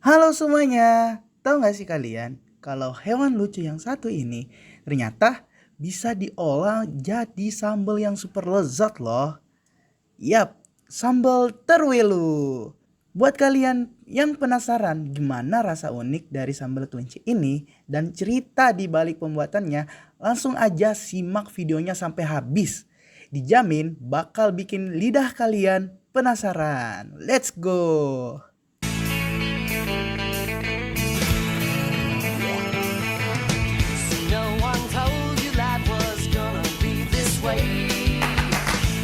Halo semuanya, tahu nggak sih kalian kalau hewan lucu yang satu ini ternyata bisa diolah jadi sambal yang super lezat loh. Yap, sambal terwelu. Buat kalian yang penasaran gimana rasa unik dari sambal kelinci ini dan cerita di balik pembuatannya, langsung aja simak videonya sampai habis. Dijamin bakal bikin lidah kalian penasaran. Let's go! No one told you life was gonna be this way.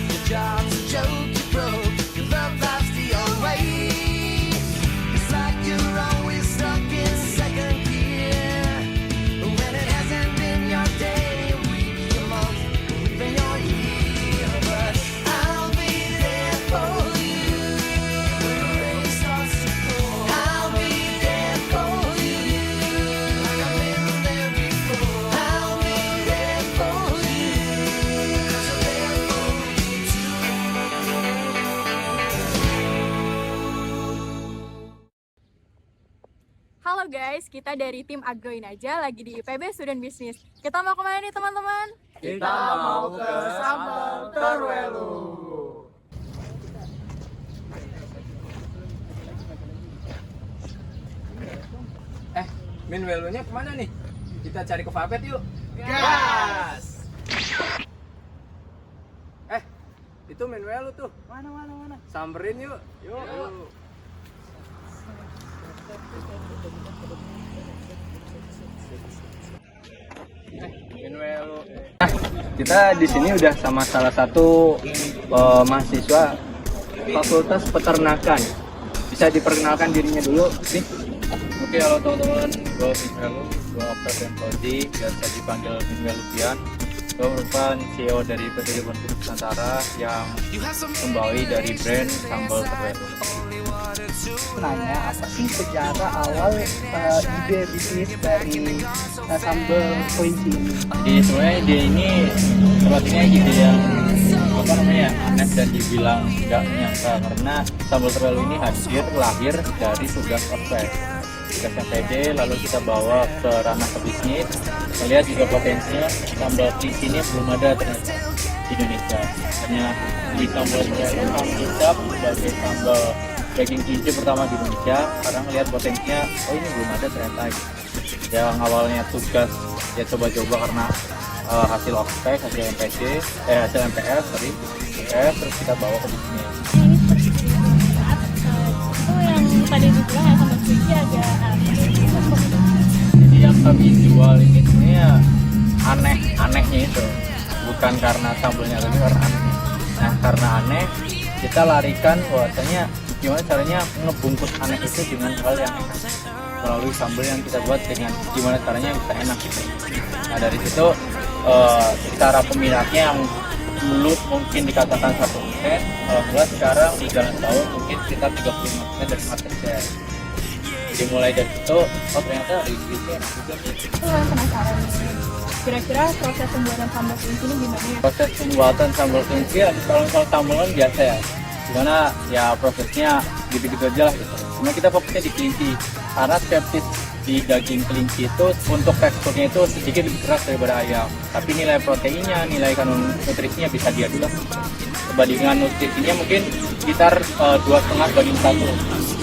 Your job's a joke, you broke, your love life's the old way. It's like you're always stuck in second gear. When it hasn't been your day, your week, your month, or even your year. But I'll be there for you when the rain starts to pour. I'll be there for you like I've been there before. I'll be there for you 'cause I'm there for you too. Halo guys, kita dari tim Agroin aja lagi di IPB Student Business. Kita mau kemana nih teman-teman? Kita mau ke Sambal Terwelu. Min welunya kemana nih? Kita cari ke Vapet yuk. Gas! Itu min welu tuh. Mana? Samperin yuk. Yuk. Min welu. Nah, kita di sini udah sama salah satu mahasiswa Fakultas Peternakan. Bisa diperkenalkan dirinya dulu sih. Oke, halo teman-teman, gue Minwelu, gue Oktavian Fauzi, biasa dipanggil Minweluvian. Gue merupakan CEO dari PT Jebon Group Nusantara yang membawahi dari brand Sambal Terwelu. Nanya apa sih sejarah awal ide bisnis dari sambal kelinci ini? Jadi sebenarnya ide ini sepertinya ide yang aneh dan dibilang nggak nyangka, karena Sambal Terwelu ini lahir dari tugas ospek PD, lalu kita bawa ke ranah ke bisnis, melihat juga potensinya sambal kelinci ini belum ada ternyata di Indonesia. Hanya di Sambal Terwelu kami hisap sebagai sambal daging kelinci pertama di Indonesia, karena melihat potensinya, oh ini belum ada ternyata. Yang awalnya tugas ya coba-coba karena hasil ospek, hasil MPR, terus kita bawa ke bisnis. Itu yang tadi dibilang ya sambal kelinci agak Jadi yang kami jual ini sebenarnya anehnya itu bukan karena sambalnya, tapi karena aneh. Nah, karena aneh kita larikan bahwasanya gimana caranya ngebungkus aneh itu dengan hal yang enak melalui sambal yang kita buat dengan gimana caranya bisa enak gitu. Nah, dari situ cara peminatnya yang dulu mungkin dikatakan 1%, alhamdulillah sekarang di dalam tahun mungkin sekitar 35% dari market share. Jadi mulai dari situ, oh ternyata review-nya enak juga nih. Itu yang penasaran nih. Kira-kira proses pembuatan sambal kelinci ini gimana ya? Proses pembuatan sambal kelinci ya, kalau misal sambal kan biasa ya, gimana ya prosesnya gitu-gitu aja lah gitu. Cuma kita fokusnya di kelinci, karena skeptis di daging kelinci itu untuk teksturnya itu sedikit lebih keras daripada ayam, tapi nilai proteinnya, nilai kandungan nutrisinya bisa diadu lah. Perbandingan nutrisinya mungkin sekitar 2,5:1,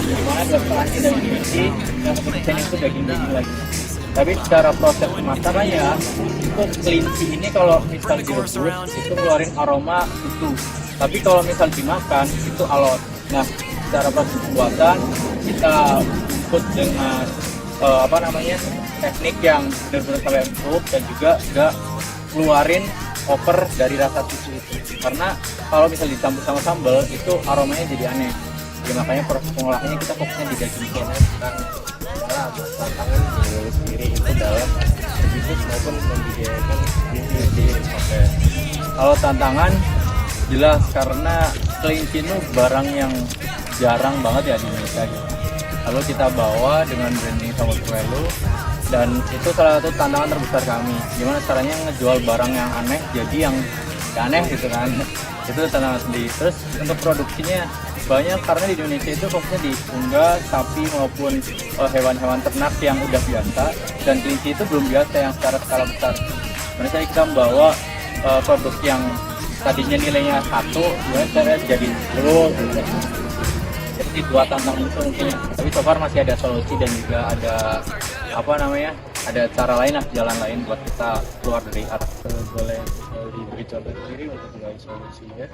dimana 2,5 daging kelinci yang kemudian itu daging lagi. Tapi secara proses pemasarannya itu kelinci ini kalau misal direbus itu ngeluarin aroma susu, tapi kalau misal dimakan itu alot. Nah, secara proses pembuatan kita ikut dengan teknik yang benar-benar sampai empuk dan juga nggak keluarin over dari rasa susu itu, karena kalau misal dicampur sama sambal itu aromanya jadi aneh. Jadi makanya proses pengolahannya kita fokusnya di daging kelinci. Karena tantangan diri sendiri itu dalam berbisnis maupun membiayakan kelinci. Oke. Kalau tantangan jelas karena kelinci itu barang yang jarang banget ya di Indonesia gitu. Lalu kita bawa dengan branding Sambal Terwelu, dan itu salah satu tantangan terbesar kami. Gimana caranya ngejual barang yang aneh jadi yang gak aneh gitu kan. Itu tantangan sendiri. Terus untuk produksinya banyak karena di Indonesia itu fokusnya di unggas, sapi maupun hewan-hewan ternak yang udah biasa, dan kelinci itu belum biasa yang secara skala besar. Misalnya kita membawa produk yang tadinya nilainya 1, ya saya jadi 10 gitu. Jadi 2 tantangan itu mungkin, tapi so far masih ada solusi dan juga ada ada cara lain lah, jalan lain buat kita keluar dari arah. Boleh diberi contoh sendiri untuk mengenai solusinya?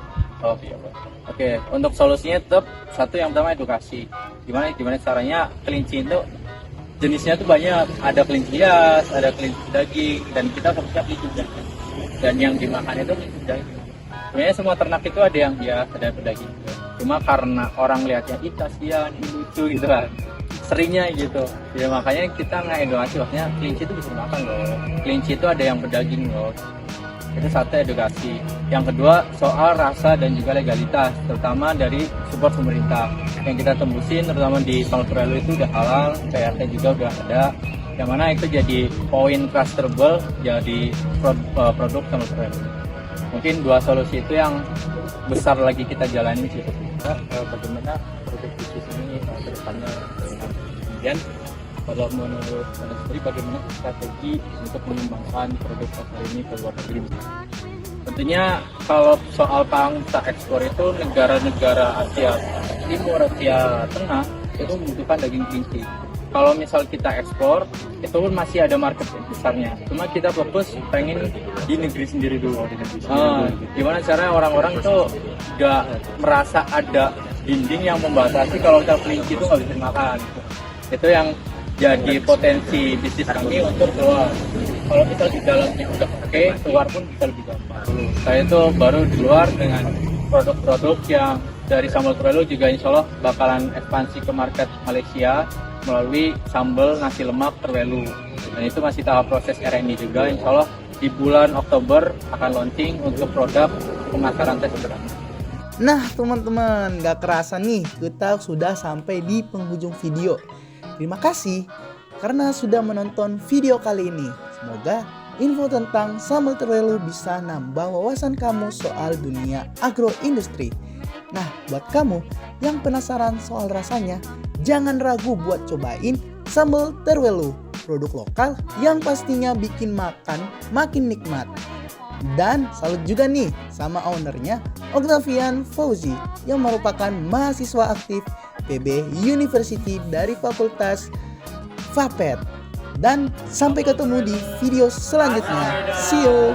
Oh iya Pak. Oke, untuk solusinya tetap satu, yang pertama edukasi. Gimana caranya kelinci itu jenisnya tuh banyak, ada kelinci hias, ada kelinci daging, dan kita fokusnya kelinci daging. Dan yang dimakan itu kelinci daging. Sebenarnya semua ternak itu ada yang hias, ada yang pedaging. Cuma karena orang lihatnya kasihan, lucu gitu kan, seringnya gitu. Ya makanya kita edukasi, maksudnya kelinci itu bisa makan loh. Kelinci itu ada yang pedaging loh. Itu satu, edukasi. Yang kedua soal rasa dan juga legalitas, terutama dari support pemerintah. Yang kita tembusin terutama di Saltrelo itu udah halal, PRT juga udah ada. Yang mana itu jadi poin trustable jadi produk Saltrelo. Mungkin 2 solusi itu yang besar lagi kita jalani sih. Bagaimana produk bisnis ini ke depannya? Kemudian kalau menurut Anda sendiri bagaimana strategi untuk mengembangkan produk pasar ini ke luar negeri? Tentunya kalau soal pangsa ekspor itu negara-negara Asia Timur, Asia Tengah itu membutuhkan daging kelinci. Kalau misal kita ekspor, itu pun masih ada market besarnya. Cuma kita fokus pengen di negeri sendiri dulu. Gimana caranya orang-orang itu nggak merasa ada dinding yang membatasi kalau kita kelinci itu nggak bisa makan. Itu yang jadi potensi bisnis kami untuk keluar. Kalau misal di dalamnya udah oke, keluar pun bisa lebih gampang. Saya itu baru di luar dengan produk-produk yang dari sambal Trelo juga insya Allah bakalan ekspansi ke market Malaysia melalui sambal nasi lemak Trelo. Dan itu masih tahap proses R&D juga, insya Allah di bulan Oktober akan launching untuk produk pemasaran tes sederhana. Nah teman-teman, gak kerasa nih kita sudah sampai di penghujung video. Terima kasih karena sudah menonton video kali ini. Semoga info tentang sambal Trelo bisa nambah wawasan kamu soal dunia agroindustri. Nah, buat kamu yang penasaran soal rasanya, jangan ragu buat cobain sambal Trelo, produk lokal yang pastinya bikin makan makin nikmat. Dan salut juga nih sama ownernya, Octavian Fauzi, yang merupakan mahasiswa aktif PB University dari Fakultas Vapet. Dan sampai ketemu di video selanjutnya. See you.